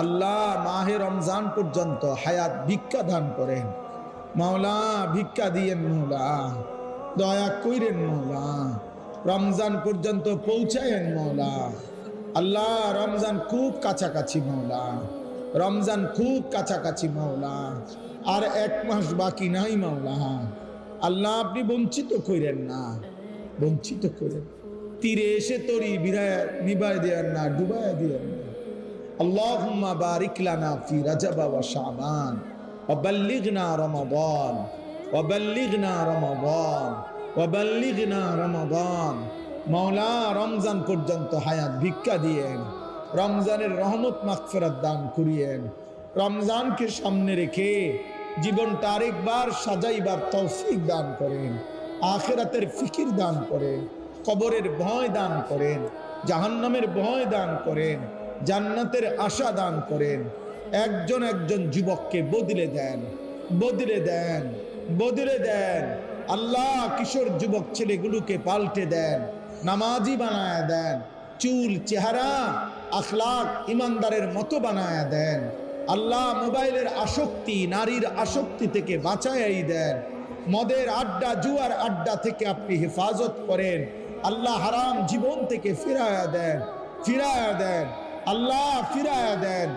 আল্লাহ মাহে রমজান পর্যন্ত হায়াত ভিক্ষা দান করেন। মাওলা ভিক্ষা দিয়েন, মাওলা দয়া কইরেন, মাওলা রমজান পর্যন্ত পৌঁছায়েন মাওলা। আল্লাহ রমজান খুব কাছাকাছি মাওলা, রমজান খুব কাছাকাছি মাওলা। আর 1 মাস বাকি নাই মাওলা। আল্লাহ আপনি বঞ্চিত কইরেন না, বঞ্চিত করেন। তীরে এসে তরি নিবায় দেন না, ডুবায় দেন না। আল্লাহুম্মা বারিক লানা ফি রাজাব ওয়া শাবান ওয়া বাল্লিগনা রমাদান ওয়া বাল্লিগনা রমাদান ওয়া বাল্লিগনা রমাদান। মাওলা রমজান পর্যন্ত হায়াত ভিক্ষা দিয়েন, রমজানের রহমত মাগফিরাত দান করিয়েন। রমজানকে সামনে রেখে জীবনটা আরেকবার সাজাইবার তৌফিক দান করেন, আখিরাতের ফিকির দান করেন, কবরের ভয় দান করেন, জাহান্নামের ভয় দান করেন, জান্নাতের আশা দান করেন। একজন একজন যুবককে বদলে দেন, বদলে দেন, বদলে দেন। আল্লাহ কিশোর যুবক ছেলেগুলোকে পাল্টে দেন, নামাজি বানায় দেন, চুল চেহারা আখলাক ইমানদারের মতো বানায় দেন। আল্লাহ মোবাইলের আসক্তি, নারীর আসক্তি থেকে বাঁচাই দেন। মদের আড্ডা, জুয়ার আড্ডা থেকে আপনি হেফাজত করেন। আল্লাহ হারাম জীবন থেকে ফিরায়া দেন, ফিরায়া দেন, আল্লাহ ফিরায়া দেন।